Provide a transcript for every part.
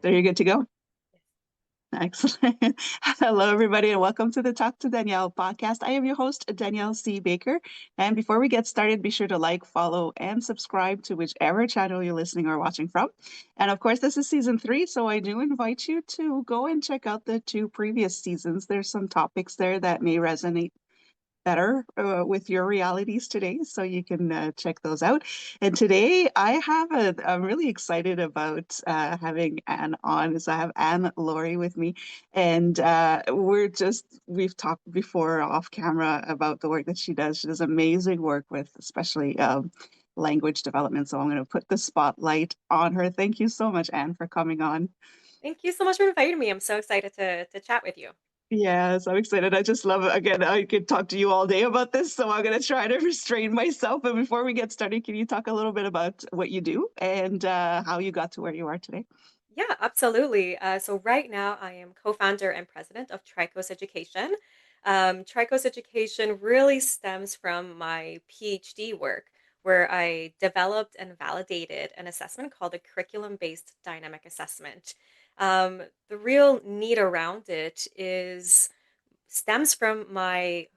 Are you good to go? Excellent. Hello, everybody, and welcome to the Talk to Danielle podcast. I am your host, Danielle C. Baker. And before we get started, be sure to like, follow, and subscribe to whichever channel you're listening or watching from. And of course, this is season 3, so I do invite you to go and check out the 2 previous seasons. There's some topics there that may resonate better with your realities today. So you can check those out. And today I'm really excited about having Anne on. So I have Anne Laurie with me. And we've talked before off camera about the work that she does. She does amazing work with especially language development. So I'm going to put the spotlight on her. Thank you so much, Anne, for coming on. Thank you so much for inviting me. I'm so excited to chat with you. Yes, I'm excited. I just love it. Again, I could talk to you all day about this, so I'm going to try to restrain myself. But before we get started, can you talk a little bit about what you do and how you got to where you are today? Yeah, absolutely. So right now, I am co-founder and president of TRICOAST Education. TRICOAST Education really stems from my PhD work, where I developed and validated an assessment called a curriculum-based dynamic assessment. The real need around it is stems from my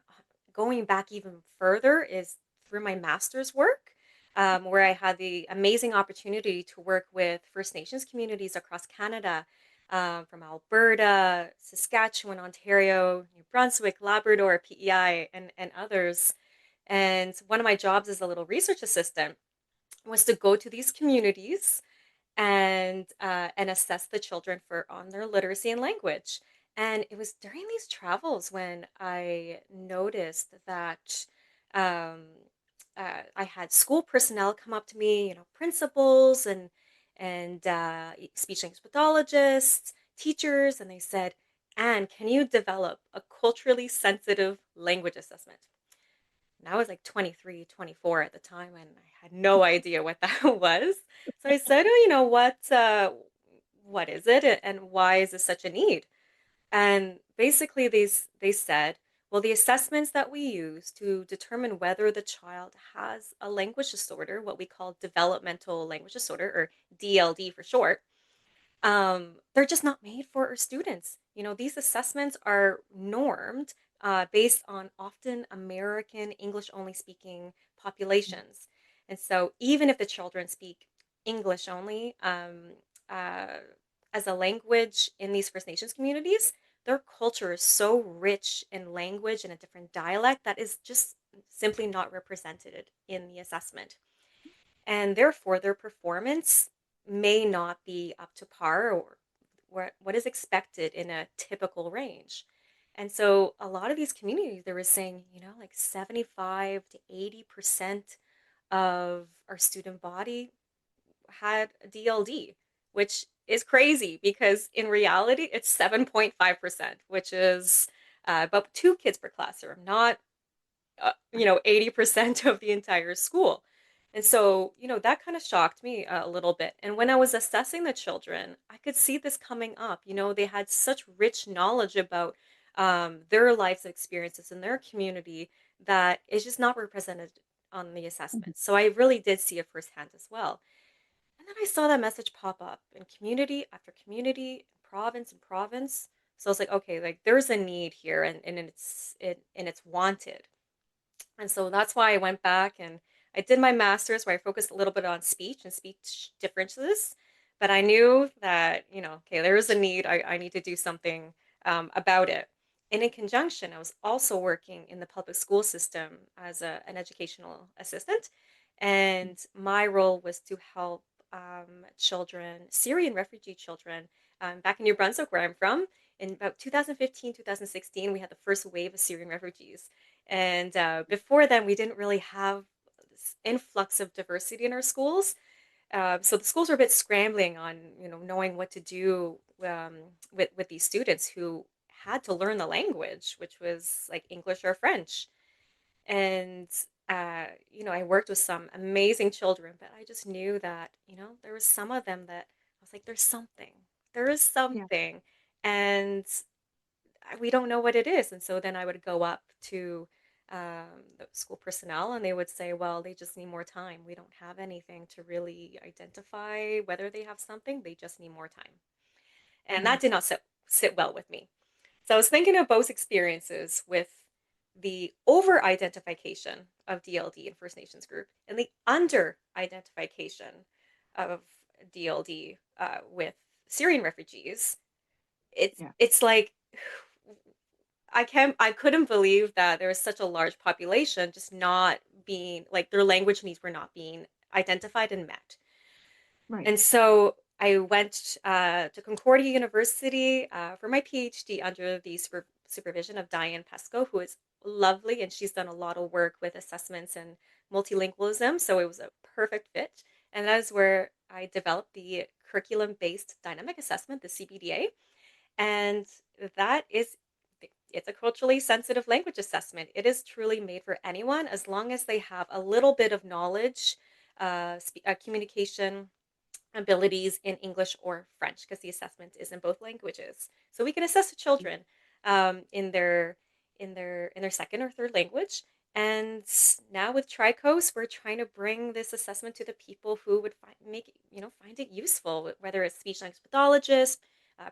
going back even further is through my master's work, where I had the amazing opportunity to work with First Nations communities across Canada, from Alberta, Saskatchewan, Ontario, New Brunswick, Labrador, PEI, and others. And one of my jobs as a little research assistant was to go to these communities and assess the children for on their literacy and language. And it was during these travels when I noticed that um, I had school personnel come up to me, principals and speech language pathologists, teachers, and they said, "Anne, can you develop a culturally sensitive language assessment?" And I was like 23, 24 at the time, and I had no idea what that was. So I said, "Oh, what is it, and why is this such a need?" And basically, they said, "Well, the assessments that we use to determine whether the child has a language disorder, what we call developmental language disorder, or DLD for short, they're just not made for our students. These assessments are normed based on often American English only speaking populations. And so, even if the children speak English only uh, as a language in these First Nations communities, their culture is so rich in language and a different dialect that is just simply not represented in the assessment. And therefore, their performance may not be up to par or what is expected in a typical range. And so a lot of these communities, they were saying, like 75 to 80% of our student body had DLD, which is crazy because in reality, it's 7.5%, which is about 2 kids per classroom, not 80% of the entire school. And so, that kind of shocked me a little bit. And when I was assessing the children, I could see this coming up. They had such rich knowledge about their lives experiences in their community that is just not represented on the assessment. So I really did see it firsthand as well. And then I saw that message pop up in community after community, province and province. So I was like, okay, like there's a need here, and it's wanted. And so that's why I went back and I did my master's where I focused a little bit on speech and speech differences. But I knew that, okay, there is a need. I need to do something about it. And in conjunction, I was also working in the public school system as an educational assistant. And my role was to help children, Syrian refugee children, back in New Brunswick, where I'm from. In about 2015, 2016, we had the first wave of Syrian refugees. And before then, we didn't really have this influx of diversity in our schools. So the schools were a bit scrambling on, knowing what to do with these students who had to learn the language, which was like English or French. And I worked with some amazing children, but I just knew that, there was some of them that I was like, there is Yeah. something, and we don't know what it is. And so then I would go up to the school personnel and they would say, well, they just need more time. We don't have anything to really identify whether they have something. They just need more time. and Yeah. that did not sit well with me. So I was thinking of both experiences with the over identification of DLD and First Nations group and the under identification of DLD with Syrian refugees. Yeah. It's like I couldn't believe that there was such a large population just not being like their language needs were not being identified and met. Right. And so I went to Concordia University for my PhD under the supervision of Diane Pesco, who is lovely, and she's done a lot of work with assessments and multilingualism. So it was a perfect fit. And that is where I developed the curriculum based dynamic assessment, the CBDA. And that is it's a culturally sensitive language assessment. It is truly made for anyone as long as they have a little bit of knowledge, communication abilities in English or French, because the assessment is in both languages. So we can assess the children in their second or third language. And now with TRICOAST, we're trying to bring this assessment to the people who would find it useful, whether it's speech language pathologists,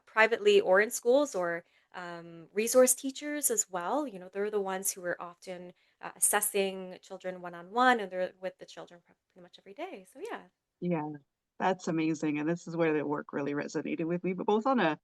privately or in schools, or resource teachers as well. You know, they're the ones who are often assessing children one on one, and they're with the children pretty much every day. So yeah. Yeah. That's amazing. And this is where the work really resonated with me, but both on a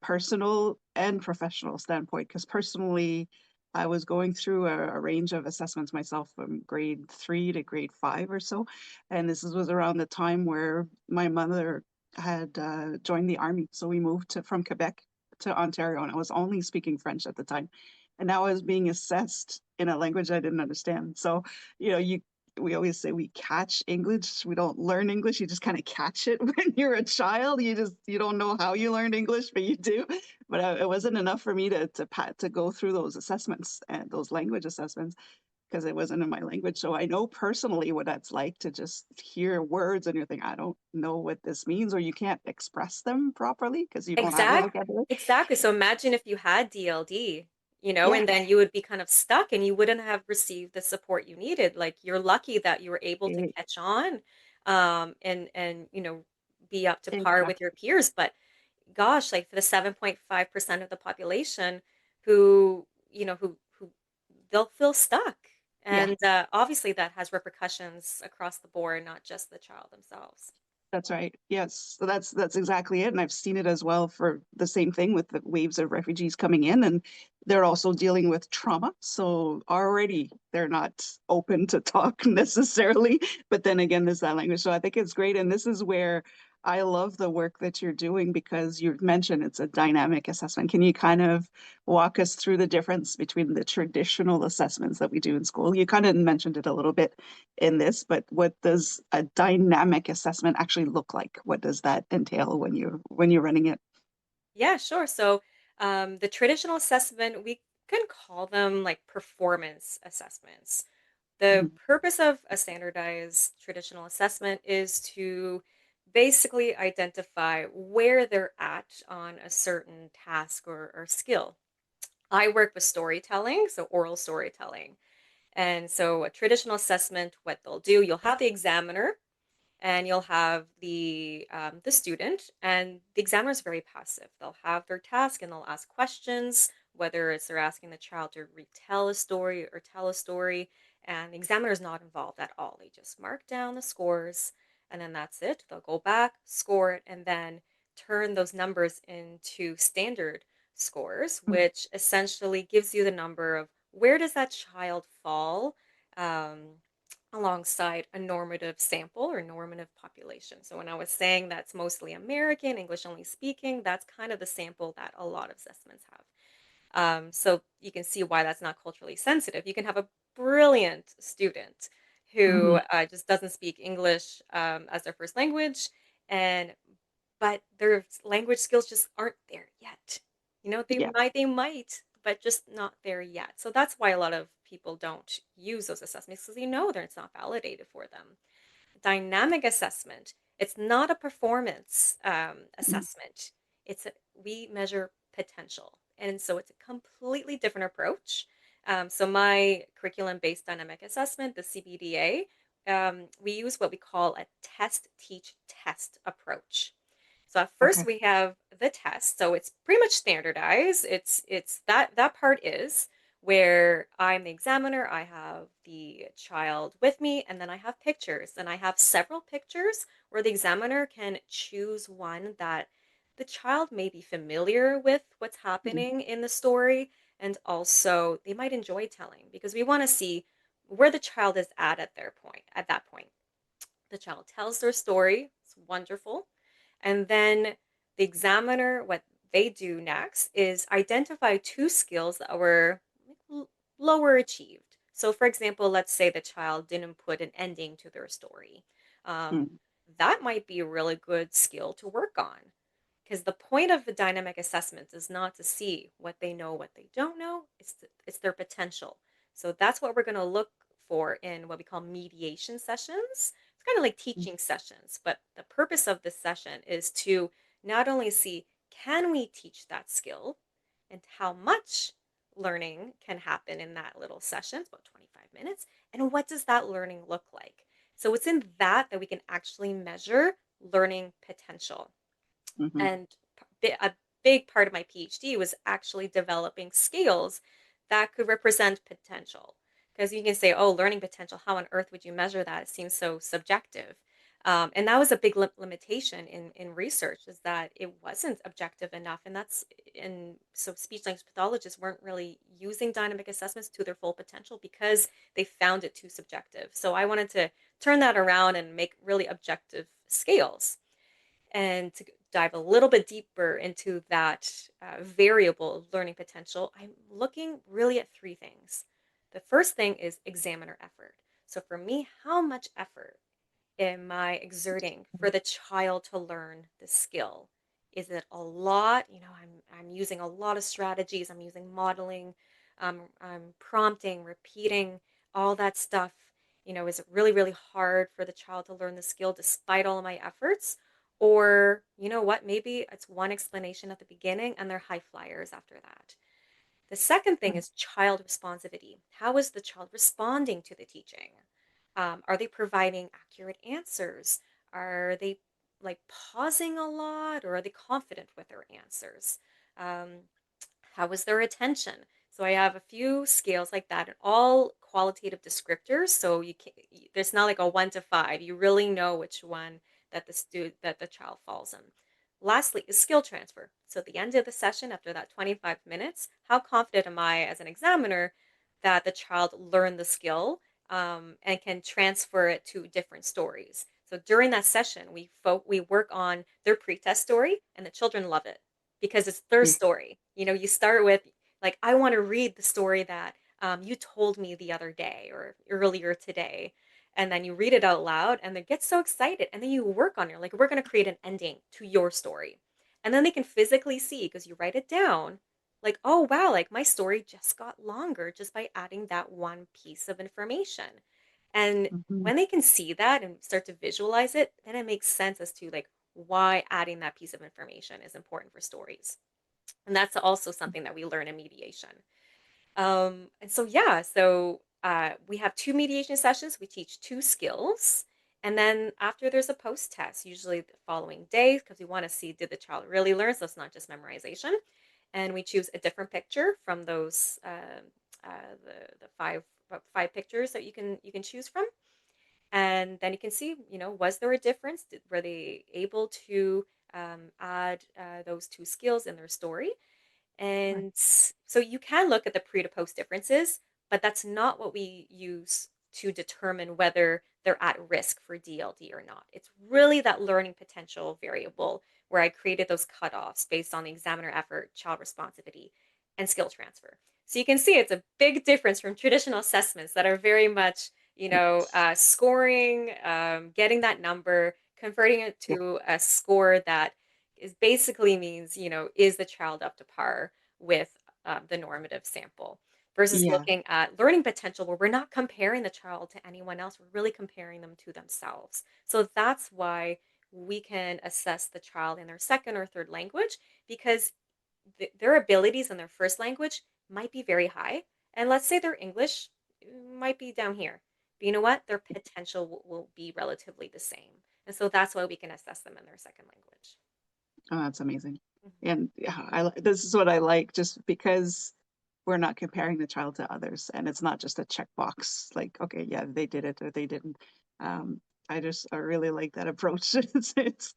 personal and professional standpoint. Because personally, I was going through a range of assessments myself from grade 3 to grade 5 or so. And was around the time where my mother had joined the army. So we moved from Quebec to Ontario, and I was only speaking French at the time. And now I was being assessed in a language I didn't understand. So, we always say we catch English. We don't learn English. You just kind of catch it when you're a child. You don't know how you learned English, but you do. But it wasn't enough for me to go through those assessments and those language assessments because it wasn't in my language. So I know personally what that's like to just hear words and you're thinking, I don't know what this means, or you can't express them properly because you don't have the Exact vocabulary. exactly. So imagine if you had DLD, Yeah. and then you would be kind of stuck and you wouldn't have received the support you needed. Like you're lucky that you were able to e- catch on and be up to par with Exactly. your peers. But gosh, like for the 7.5% of the population who, who they'll feel stuck. Yeah. And obviously that has repercussions across the board, not just the child themselves. That's right. Yes. So that's exactly it. And I've seen it as well for the same thing with the waves of refugees coming in, and they're also dealing with trauma. So already they're not open to talk necessarily. But then again, there's that language. So I think it's great. And this is where I love the work that you're doing because you've mentioned it's a dynamic assessment. Can you kind of walk us through the difference between the traditional assessments that we do in school? You kind of mentioned it a little bit in this, but what does a dynamic assessment actually look like? What does that entail when you're running it? Yeah, sure. So, the traditional assessment, we can call them like performance assessments. The Mhm. purpose of a standardized traditional assessment is to basically identify where they're at on a certain task or skill. I work with storytelling, so oral storytelling. And so, a traditional assessment, what they'll do, you'll have the examiner and you'll have the student, and the examiner is very passive. They'll have their task and they'll ask questions, whether it's they're asking the child to retell a story or tell a story, and the examiner is not involved at all. They just mark down the scores, and then that's it. They'll go back, score it, and then turn those numbers into standard scores, Mm. which essentially gives you the number of where does that child fall um, alongside a normative sample or normative population. So when I was saying that's mostly American, English only speaking, that's kind of the sample that a lot of assessments have. So you can see why that's not culturally sensitive. You can have a brilliant student who Mhm. just doesn't speak English as their first language, and but their language skills just aren't there yet. Yeah. They might, but just not there yet. So that's why a lot of people don't use those assessments because they know that it's not validated for them. Dynamic assessment, it's not a performance Mm. assessment. We measure potential. And so it's a completely different approach. So my curriculum-based dynamic assessment, the CBDA, we use what we call a test, teach, test approach. So at first Okay. we have the test. So it's pretty much standardized. It's that part is where I'm the examiner, I have the child with me, and then I have pictures. And I have several pictures where the examiner can choose one that the child may be familiar with what's Mm, happening in the story, and also they might enjoy telling because we want to see where the child is at that point. The child tells their story. It's wonderful. And then the examiner, what they do next is identify two skills that were lower achieved. So, for example, let's say the child didn't put an ending to their story. Um, mm, that might be a really good skill to work on because the point of the dynamic assessment is not to see what they know, what they don't know. It's their potential. So that's what we're going to look for in what we call mediation sessions. It's kind of like mm, teaching sessions, but the purpose of this session is to not only see can we teach that skill and how much learning can happen in that little session, it's about 25 minutes, and what does that learning look like? So it's in that we can actually measure learning potential. mhm, And a big part of my PhD was actually developing scales that could represent potential. Because you can say, oh, learning potential, how on earth would you measure that? It seems so subjective. And that was a big limitation in research is that it wasn't objective enough. And so speech language pathologists weren't really using dynamic assessments to their full potential because they found it too subjective. So I wanted to turn that around and make really objective scales. And to dive a little bit deeper into that variable of learning potential, I'm looking really at three things. The first thing is examiner effort. So for me, how much effort am I exerting for the child to learn the skill? Is it a lot? I'm using a lot of strategies. I'm using modeling. I'm prompting, repeating, all that stuff. Is it really, really hard for the child to learn the skill despite all of my efforts? Or, you know what, maybe it's one explanation at the beginning and they're high flyers after that. The second thing mm, is child responsivity. How is the child responding to the teaching? Are they providing accurate answers? Are they like pausing a lot or are they confident with their answers? Um, how was their attention? So I have a few scales like that and all qualitative descriptors. So there's not like a 1 to 5. You really know which one that the child falls in. Lastly is skill transfer. So at the end of the session, after that 25 minutes, how confident am I as an examiner that the child learned the skill and can transfer it to different stories? So during that session, we work on their pretest story, and the children love it because it's their mm, story. You start with like, I want to read the story that you told me the other day or earlier today. And then you read it out loud and they get so excited. And then you work on it. Like, we're going to create an ending to your story. And then they can physically see because you write it down. Like, oh, wow, like my story just got longer just by adding that one piece of information. And mhm, when they can see that and start to visualize it, then it makes sense as to like why adding that piece of information is important for stories. And that's also something that we learn in mediation. And so, yeah, so we have two mediation sessions. We teach two skills. And then after there's a post test, usually the following day, because we want to see did the child really learn? So it's not just memorization. And we choose a different picture from those the five pictures that you can choose from, and then you can see, was there a difference? Were they able to add those two skills in their story? right, And so you can look at the pre to post differences, but that's not what we use to determine whether they're at risk for DLD or not. It's really that learning potential variable where I created those cutoffs based on the examiner effort, child responsivity, and skill transfer. So you can see it's a big difference from traditional assessments that are very much, right. scoring, getting that number, converting it Yeah, to a score that is basically means, is the child up to par with the normative sample versus yeah, looking at learning potential where we're not comparing the child to anyone else. We're really comparing them to themselves. So that's why we can assess the child in their second or third language because their abilities in their first language might be very high. And let's say their English might be down here. But you know what? Their potential will be relatively the same. And so that's why we can assess them in their second language. Oh, that's amazing. Mhm. And yeah, this is what I like just because we're not comparing the child to others and it's not just a checkbox like, okay, yeah, they did it or they didn't. Um, I really like that approach.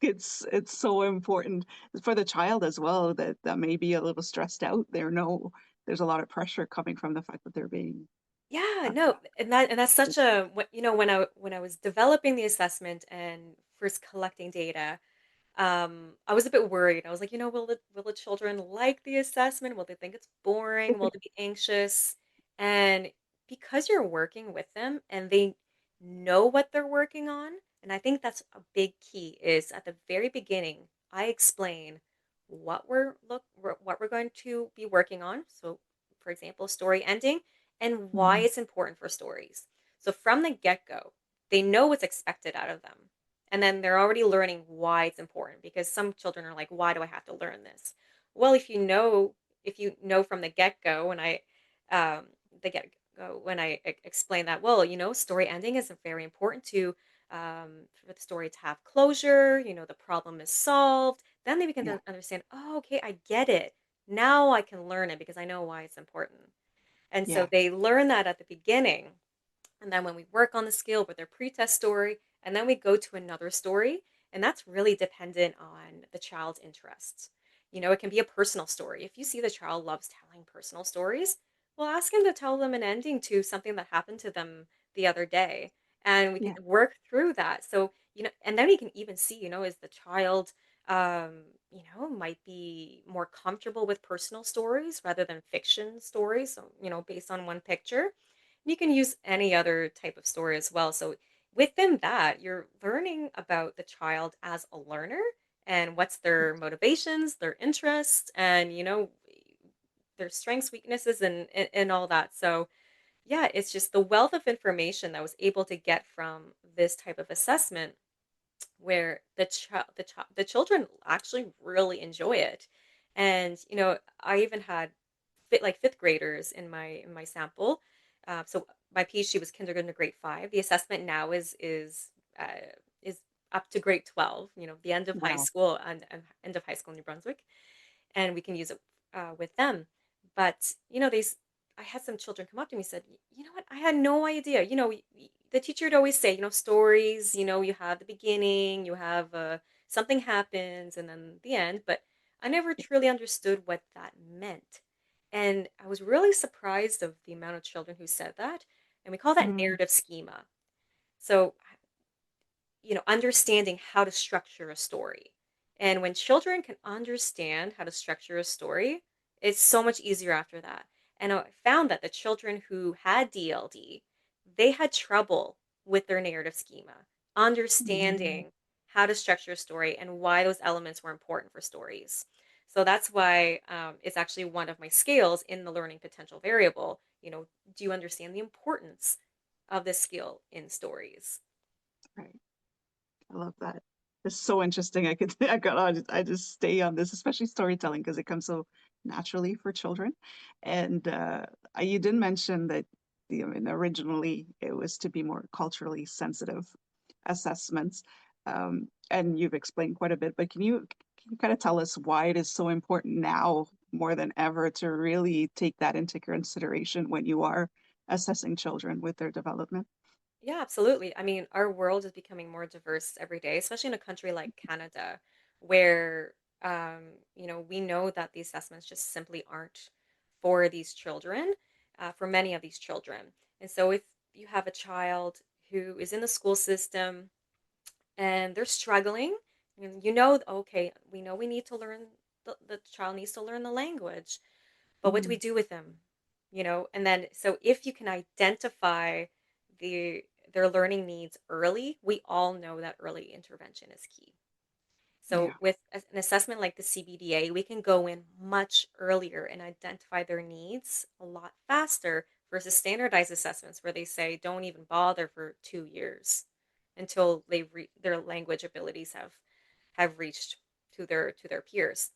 It's so important for the child as well that may be a little stressed out. There's a lot of pressure coming from the fact that they're being Yeah, uh, no, and that's such just- a when I was developing the assessment and first collecting data, I was a bit worried. I was like, will the children like the assessment? Will they think it's boring? Will they be anxious? And because you're working with them and they know what they're working on, and I think that's a big key is at the very beginning, I explain what we're going to be working on. So, for example, story ending and why Mhm. it's important for stories. So from the get-go, they know what's expected out of them. And then they're already learning why it's important because some children are like, why do I have to learn this? Well, if you know from the get-go um the get-go when explain that, well, story ending is very important to for the story to have closure, the problem is solved, then they begin Yeah, to understand, oh, okay, I get it. Now I can learn it because I know why it's important. And so yeah. they learn that at the beginning, and then when we work on the skill with their pretest story, and then we go to another story, and that's really dependent on the child's interests. It can be a personal story. If you see the child loves telling personal stories, well, ask him to tell them an ending to something that happened to them the other day. And we can Yeah. work through that. So, and then we can even see, is the child, might be more comfortable with personal stories rather than fiction stories, so, based on one picture. You can use any other type of story as well. So within that, you're learning about the child as a learner and what's their motivations, their interests, and their strengths, weaknesses, and all that. So yeah, it's just the wealth of information that I was able to get from this type of assessment where the children actually really enjoy it. And I even had fifth graders in my sample. So my PhD was kindergarten to grade 5. The assessment now is up to grade 12. The end of high Wow. school and end of high school in New Brunswick, and we can use it with them. But I had some children come up to me and said, "You know what? I had no idea. The teacher would always say, stories. You have the beginning, you have something happens, and then the end. But I never truly understood what that meant." And I was really surprised of the amount of children who said that. And we call that Mm, narrative schema. So understanding how to structure a story. And when children can understand how to structure a story, it's so much easier after that. And I found that the children who had DLD, they had trouble with their narrative schema, mm, understanding how to structure a story and why those elements were important for stories. So that's why it's actually one of my scales in the learning potential variable. Do you understand the importance of this skill in stories? right. I love that. It's so interesting. I just stay on this, especially storytelling, because it comes so naturally for children. And you did mention that I mean, originally it was to be more culturally sensitive assessments, and you've explained quite a bit. But can you kind of tell us why it is so important now more than ever to really take that into consideration when you are assessing children with their development? Yeah, absolutely. I mean, our world is becoming more diverse every day, especially in a country like Canada, where we know that the assessments just simply aren't for these children, for many of these children. And so, if you have a child who is in the school system and they're struggling, and okay, we know we need to learn the child needs to learn the language, but what do we Mm, do with them? And then so if you can identify their learning needs early, we all know that early intervention is key. So yeah. with an assessment like the CBDA, we can go in much earlier and identify their needs a lot faster versus standardized assessments where they say don't even bother for 2 years until their language abilities have reached to their peers.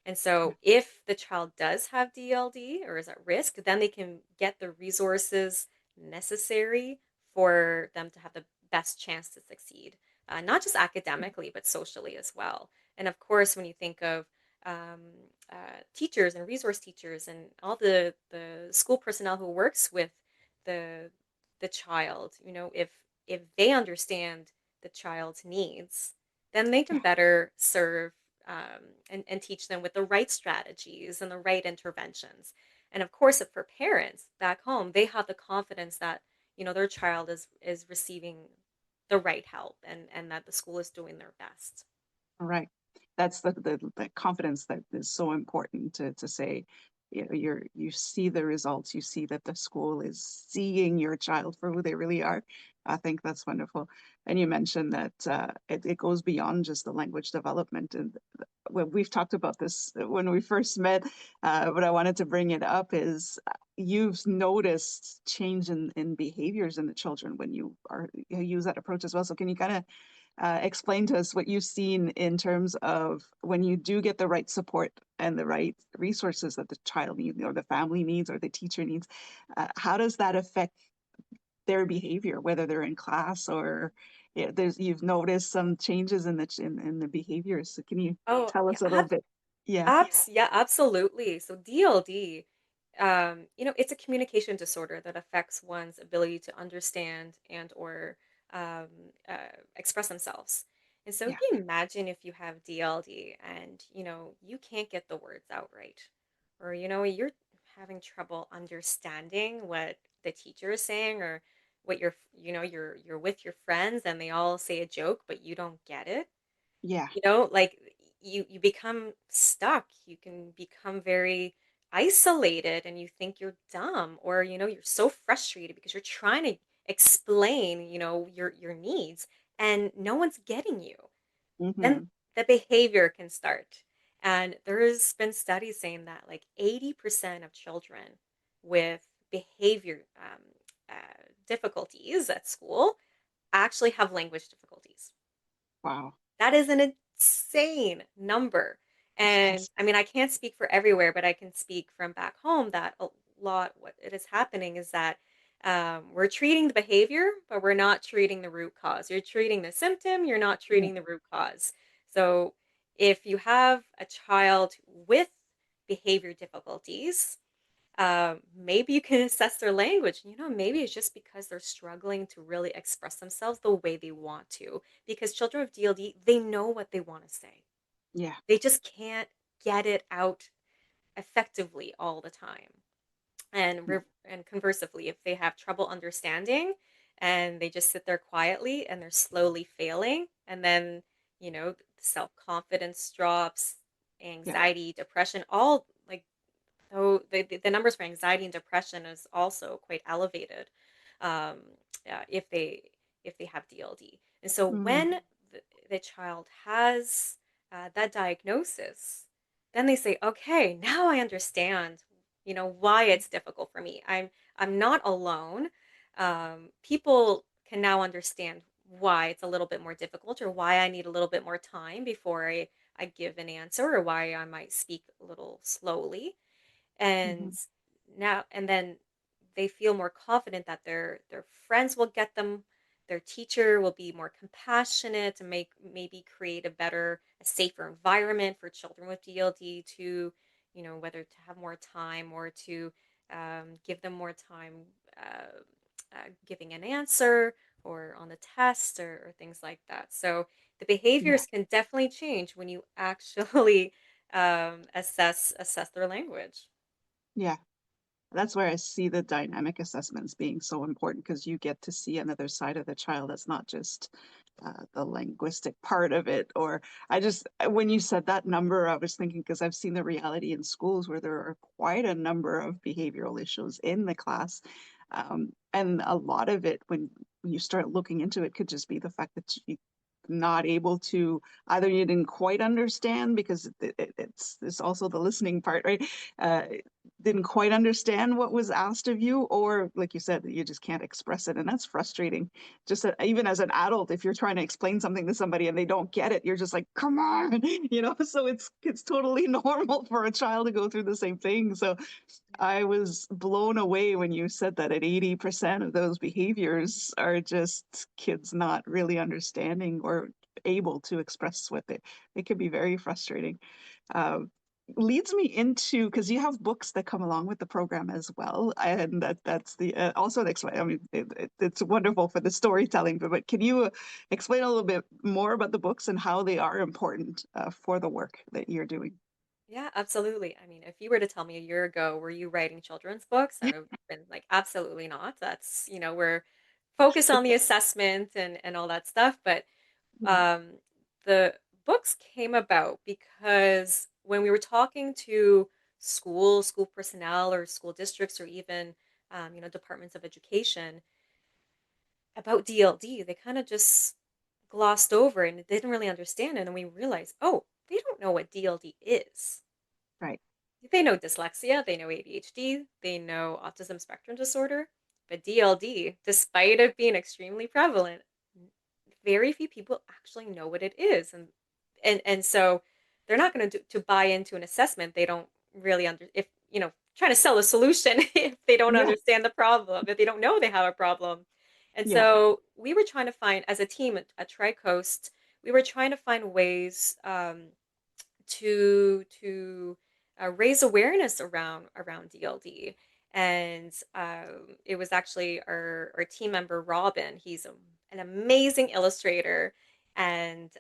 And so if the child does have DLD or is at risk, then they can get the resources necessary for them to have the best chance to succeed, not just academically, but socially as well. And of course, when you think of um, teachers and resource teachers and all the school personnel who works with the the child, if they understand the child's needs, then they can Yeah. better serve and teach them with the right strategies and the right interventions. And of course, for parents back home, they have the confidence that their child is receiving the right help and that the school is doing their best. Right. That's the confidence that is so important to say, you see the results, you see that the school is seeing your child for who they really are. I think that's wonderful. And you mentioned that it goes beyond just the language development. And when we've talked about this when we first met, but I wanted to bring it up is you've noticed change in behaviors in the children when you use that approach as well. So can you kind of explain to us what you've seen in terms of when you do get the right support and the right resources that the child needs or the family needs or the teacher needs. How does that affect their behavior, whether they're in class or you've noticed some changes in in the behaviors. So can you Oh, tell yeah, us a little bit? Yeah. yeah, absolutely. So DLD, it's a communication disorder that affects one's ability to understand and or um, express themselves. And so Yeah. you imagine if you have DLD and you can't get the words out right, or you're having trouble understanding what the teacher is saying, or what you're with your friends and they all say a joke but you don't get it. Yeah. Like you become stuck. You can become very isolated and you think you're dumb, or you're so frustrated because you're trying to explain, your needs and no one's getting you. Then Hmm. the behavior can start. And there's been studies saying that like 80% of children with behavior difficulties at school actually have language difficulties. Wow. That is an insane number. And Yes. I mean, I can't speak for everywhere, but I can speak from back home that a lot what it is happening is that we're treating the behavior, but we're not treating the root cause. You're treating the symptom, you're not Yeah. treating the root cause. So if you have a child with behavior difficulties, maybe you can assess their language. Maybe it's just because they're struggling to really express themselves the way they want to. Because children with DLD, they know what they want to say. Yeah. They just can't get it out effectively all the time. And conversely, if they have trouble understanding and they just sit there quietly and they're slowly failing, and then self confidence drops, Yeah. anxiety, depression, all like so the numbers for anxiety and depression is also quite elevated, um, if they have DLD. And so Hmm. when the child has that diagnosis, then they say, "Okay, now I understand, why it's difficult for me. I'm not alone. People can now understand why it's a little bit more difficult, or why I need a little bit more time before I give an answer, or why I might speak a little slowly." Hmm. And then they feel more confident that their friends will get them, their teacher will be more compassionate to maybe create a safer environment for children with DLD to, whether to have more time or to give them more time uh, giving an answer or on the test, or things like that. So the Yeah. behaviors can definitely change when you actually assess their language. Yeah. That's where I see the dynamic assessments being so important because you get to see another side of the child that's not just the linguistic part of it. Or when you said that number, I was thinking because I've seen the reality in schools where there are quite a number of behavioral issues in the class. And a lot of it, when you start looking into it, could just be the fact that you not able to either you didn't quite understand because it's also the listening part, right? uh, didn't quite understand what was asked of you, or like you said, you just can't express it, and that's frustrating. Just even as an adult, if you're trying to explain something to somebody and they don't get it, you're just like, come on, so it's totally normal for a child to go through the same thing. So I was blown away when you said that at 80% of those behaviors are just kids not really understanding or able to express with it. It can be very frustrating. Um, Leads me into because you have books that come along with the program as well, and that's the also an explanation. I mean, it's wonderful for the storytelling, but can you explain a little bit more about the books and how they are important for the work that you're doing? Yeah, absolutely. I mean, if you were to tell me a year ago, were you writing children's books? I would have been like, absolutely not. That's, we're focused on the assessment and all that stuff. But Mhm. um, the books came about because when we were talking to school personnel or school districts or even, departments of education about DLD, they kind of just glossed over and didn't really understand it. And we realized, oh, they don't know what DLD is. Right. They know dyslexia, they know ADHD, they know autism spectrum disorder, but DLD, despite it being extremely prevalent, very few people actually know what it is, and so they're not going to buy into an assessment they don't really if trying to sell a solution if they don't Yeah. understand the problem, if they don't know they have a problem. And Yeah. so we were trying to find, as a team at TriCoast, we were trying to find ways to raise awareness around DLD. And it was actually our team member Robin. He's an amazing illustrator, and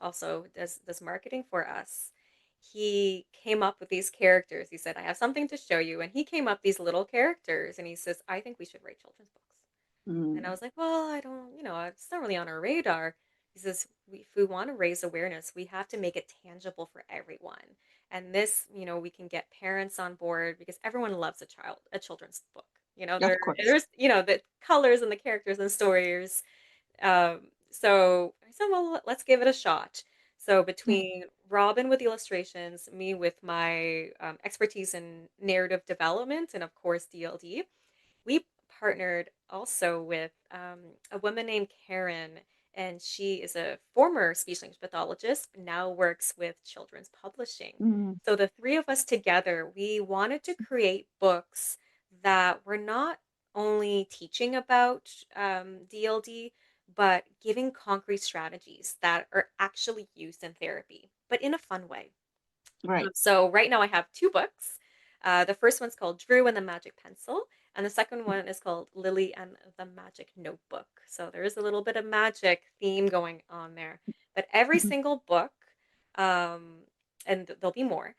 also does marketing for us. He came up with these characters. He said, "I have something to show you," and he came up these little characters, and he says, "I think we should write children's books." And I Mm. was like, "Well, I don't, it's not really on our radar." He says, if we want to raise awareness, we have to make it tangible for everyone. And this, we can get parents on board because everyone loves a children's book. Of course. There's, the colors and the characters and stories. So I said, well, let's give it a shot. So Yeah. between Robin with the illustrations, me with my expertise in narrative development, and of course DLD, we partnered also with a woman named Karen, and she is a former speech language pathologist, but now works with children's publishing. Mm. So the three of us together, we wanted to create books that were not only teaching about DLD, but giving concrete strategies that are actually used in therapy, but in a fun way. Right. So right now I have two books. The first one's called Drew and the Magic Pencil, and the second one is called Lily and the Magic Notebook. So there is a little bit of magic theme going on there. But every Mhm. single book, um, and there'll be more,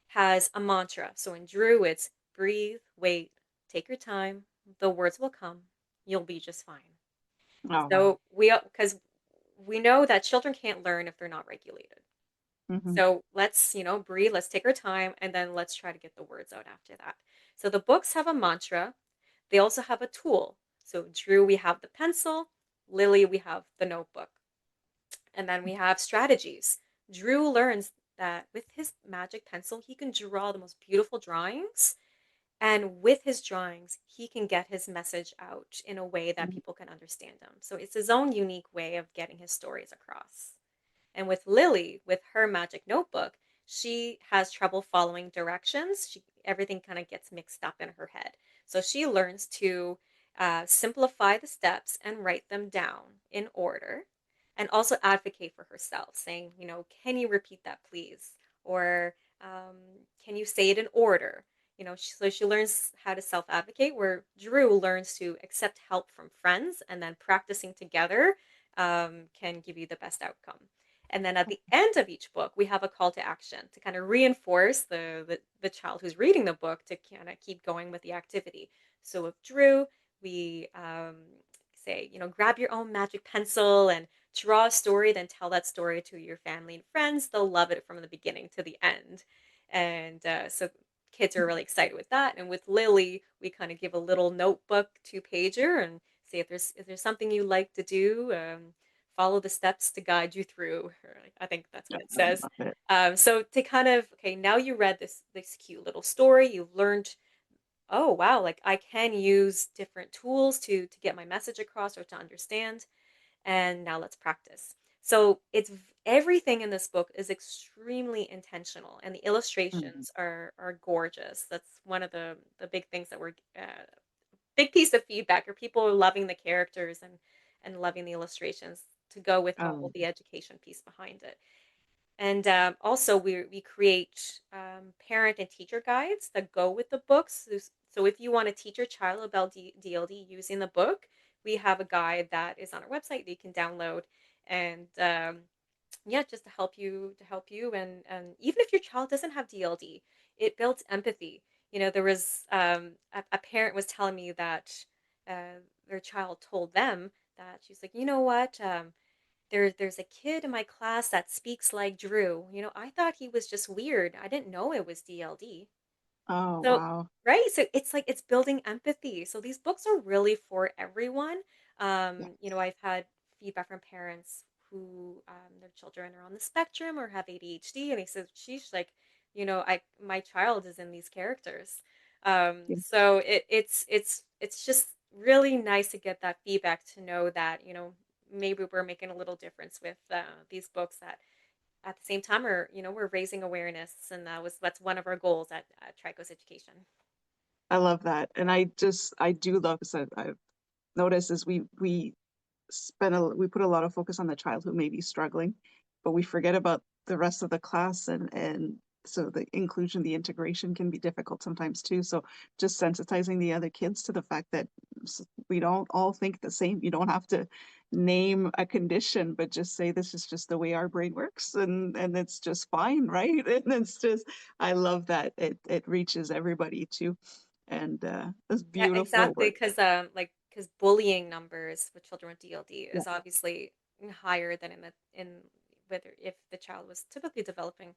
has a mantra. So in Drew, it's breathe, wait, take your time. The words will come. You'll be just fine. Oh, wow. So because we know that children can't learn if they're not regulated. Hmm. So let's, breathe, let's take our time, and then let's try to get the words out after that. So the books have a mantra. They also have a tool. So Drew, we have the pencil. Lily, we have the notebook. And then we have strategies. Drew learns that with his magic pencil, he can draw the most beautiful drawings. And with his drawings, he can get his message out in a way that people can understand him. So it's his own unique way of getting his stories across. And with Lily, with her magic notebook, she has trouble following directions. Everything kind of gets mixed up in her head. So she learns to simplify the steps and write them down in order, and also advocate for herself, saying, can you repeat that, please? Or can you say it in order? So she learns how to self advocate, where Drew learns to accept help from friends, and then practicing together can give you the best outcome. And then at the end of each book, we have a call to action to kind of reinforce the child who's reading the book to kind of keep going with the activity. So with Drew, we say, grab your own magic pencil and draw a story, then tell that story to your family and friends. They'll love it from the beginning to the end. And so kids are really excited with that. And with Lily, we kind of give a little notebook 2-pager and say, if there's something you like to do, follow the steps to guide you through. Or I think that's Yeah, what it I says. love it. So to kind of, okay, now you read this cute little story. You've learned, oh wow, like I can use different tools to get my message across or to understand. And now let's practice. So everything in this book is extremely intentional, and the Mhm. illustrations are gorgeous. That's one of the big things that we're big piece of feedback, or people are loving the characters and loving the illustrations to go with all Oh, the education piece behind it. And also, we create parent and teacher guides that go with the books. So if you want to teach your child about DLD using the book, we have a guide that is on our website that you can download. And yeah, just to help you, and even if your child doesn't have DLD, it builds empathy. There was a parent was telling me that their child told them that she's like, you know what, there's a kid in my class that speaks like Drew. I thought he was just weird. I didn't know it was DLD. oh, So, wow. right? So it's like it's building empathy. So these books are really for everyone. Yeah, I've had feedback from parents who their children are on the spectrum or have ADHD, and he says, "She's like, I my child is in these characters." yeah. So it's just really nice to get that feedback to know that maybe we're making a little difference with these books that at the same time we're raising awareness, and that's one of our goals at Trico's Education. I love that. And I do love, so I've noticed is we put a lot of focus on the child who may be struggling, but we forget about the rest of the class, and so the inclusion, the integration can be difficult sometimes too. So just sensitizing the other kids to the fact that we don't all think the same. You don't have to name a condition, but just say this is just the way our brain works, and it's just fine, right? And it's just, I love that it reaches everybody too, and it's Yeah, beautiful exactly. work. Because bullying numbers with children with DLD Yeah, is obviously higher than in whether if the child was typically developing.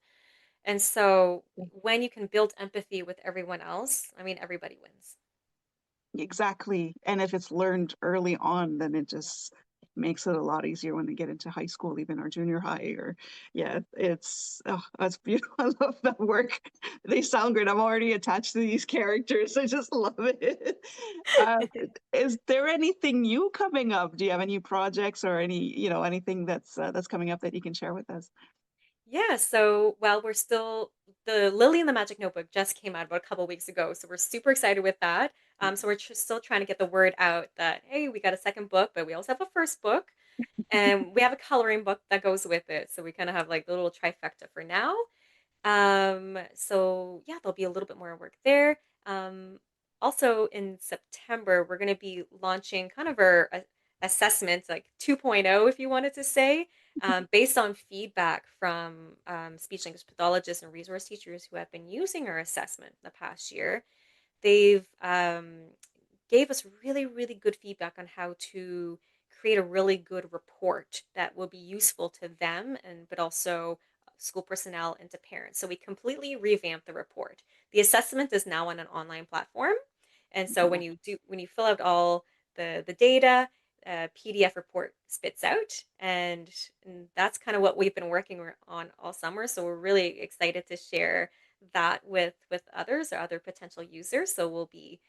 And so yeah. when you can build empathy with everyone else, I mean, everybody wins. Exactly. And if it's learned early on, then it Yeah. just makes it a lot easier when they get into high school, even or junior high, or yeah, it's oh, that's beautiful. I love that work. They sound great. I'm already attached to these characters. I just love it. Uh, is there anything new coming up? Do you have any projects or anything that's coming up that you can share with us? Yeah, so well, the Lily and the Magic Notebook just came out about a couple weeks ago, so we're super excited with that. So we're still trying to get the word out that hey, we got a second book, but we also have a first book, and we have a coloring book that goes with it. So we kind of have like the little trifecta for now. So yeah, there'll be a little bit more work there. Also in September, we're going to be launching kind of our assessment, like 2.0, if you wanted to say, based on feedback from speech language pathologists and resource teachers who have been using our assessment the past year. They've gave us really, really good feedback on how to create a really good report that will be useful to them and but also school personnel and to parents. So we completely revamped the report. The assessment is now on an online platform. And so Yeah. when you fill out all the data, a PDF report spits out, and that's kind of what we've been working on all summer. So we're really excited to share that with others or other potential users. So we'll be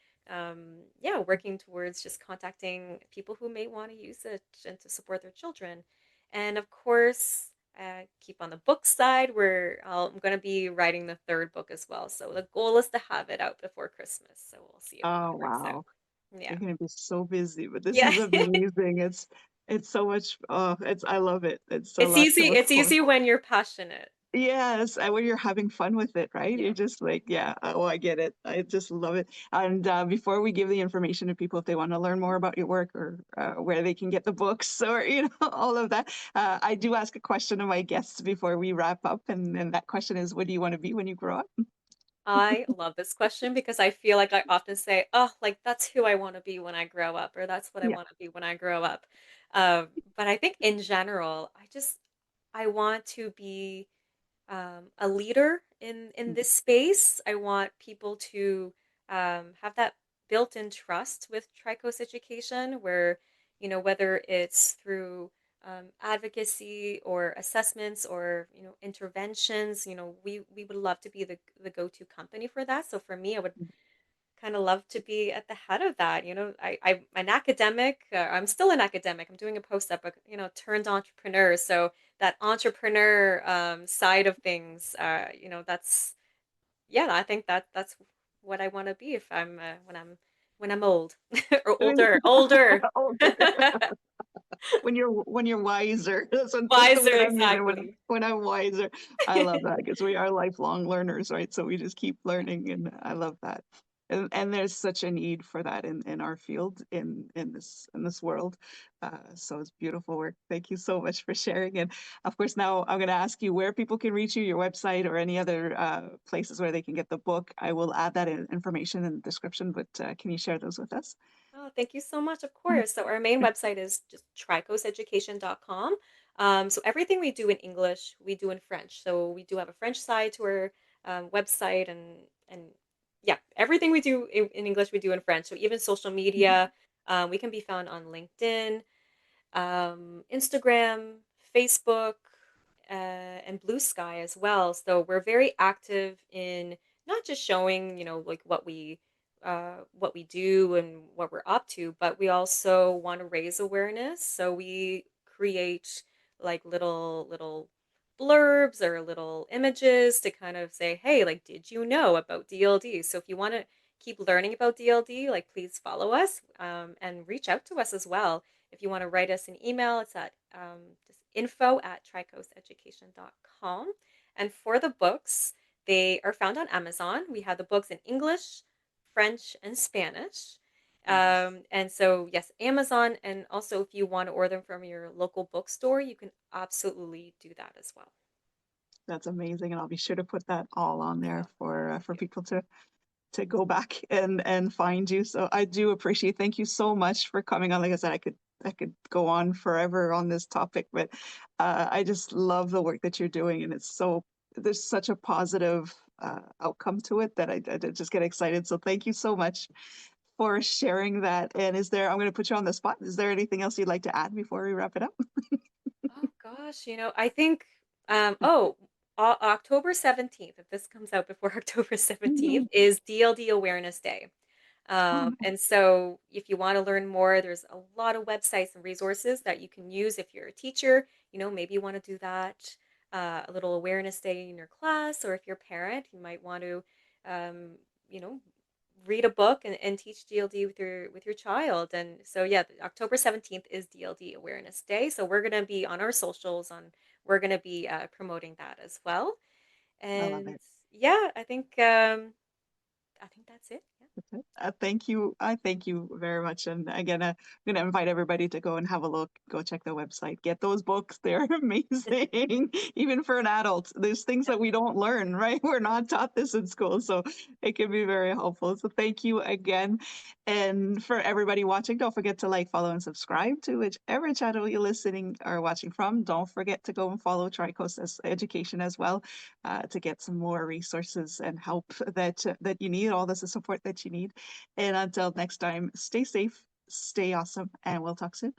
yeah, working towards just contacting people who may want to use it and to support their children. And of course, keep on the book side where I'm going to be writing the third book as well. So the goal is to have it out before Christmas. So we'll see if Oh, that works out. wow. Yeah. You're gonna be so busy, but this Yeah. is amazing. It's so much. Oh, I love it. It's a It's lot to easy. look It's for. easy when you're passionate. Yes, and when you're having fun with it, right? You're Yeah. just like, yeah, oh, I get it. I just love it. And before we give the information to people, if they want to learn more about your work or where they can get the books or all of that, I do ask a question to my guests before we wrap up, and that question is, what do you want to be when you grow up? I love this question because I feel like I often say, "Oh, like that's who I want to be when I grow up," or "That's what I Yeah. want to be when I grow up." But I think in general, I want to be a leader in this space. I want people to have that built-in trust with Tricos education, where whether it's through advocacy or assessments or interventions, we would love to be the go-to company for that. So for me, I would kind of love to be at the head of that. I'm an academic. I'm still an academic. I'm doing a postdoc, but turned entrepreneur. So that entrepreneur side of things, that's yeah. I think that's what I want to be if I'm when I'm old or older. Older. when you're wiser. That's the Wiser, word I'm using exactly. when I'm wiser. I love that because we are lifelong learners, right? So we just keep learning, and I love that. And there's such a need for that in our field in this world. So it's beautiful work. Thank you so much for sharing. And of course, now I'm going to ask you where people can reach you, your website, or any other places where they can get the book. I will add that information in the description, but can you share those with us? Oh, thank you so much. Of course. So our main website is just tricoasteducation.com. So everything we do in English, we do in French. So we do have a French side to our website, and yeah, everything we do in English, we do in French. So even social media, we can be found on LinkedIn, Instagram, Facebook, and Blue Sky as well. So we're very active in not just showing, like what we do and what we're up to, but we also want to raise awareness. So we create like little blurbs or little images to kind of say, hey, like, did you know about DLD? So if you want to keep learning about DLD, like, please follow us and reach out to us as well. If you want to write us an email, it's at just info@tricoasteducation.com. And for the books, they are found on Amazon. We have the books in English, French, and Spanish. Nice. And so, yes, Amazon. And also, if you want to order them from your local bookstore, you can absolutely do that as well. That's amazing, and I'll be sure to put that all on there Oh, thank for you. people to go back and find you. So I do appreciate. Thank you so much for coming on. Like I said, I could go on forever on this topic, but I just love the work that you're doing, and it's so there's such a positive outcome to it that I just get excited. So thank you so much for sharing that. And is there? I'm going to put you on the spot. Is there anything else you'd like to add before we wrap it up? Oh gosh, I think oh, October 17th, if this comes out before October 17th, Mhm. is DLD Awareness Day. Oh, nice. And so if you want to learn more, there's a lot of websites and resources that you can use if you're a teacher. Maybe you want to do that a little awareness day in your class, or if you're a parent, you might want to um, you know, read a book and teach DLD with your child. And so yeah, October 17th is DLD Awareness Day. So we're gonna be on our socials we're gonna be promoting that as well. I love And it. yeah, I think that's it. Yeah. Thank you. I thank you very much. And again, I'm going to invite everybody to go and have a look, go check the website, get those books. They're amazing, even for an adult. There's things Yeah. that we don't learn, right? We're not taught this in school. So it can be very helpful. So thank you again. And for everybody watching, don't forget to like, follow, and subscribe to whichever channel you're listening or watching from. Don't forget to go and follow TRICOAST Education as well to get some more resources and help that you need, all this support that you need. And until next time, stay safe, stay awesome, and we'll talk soon.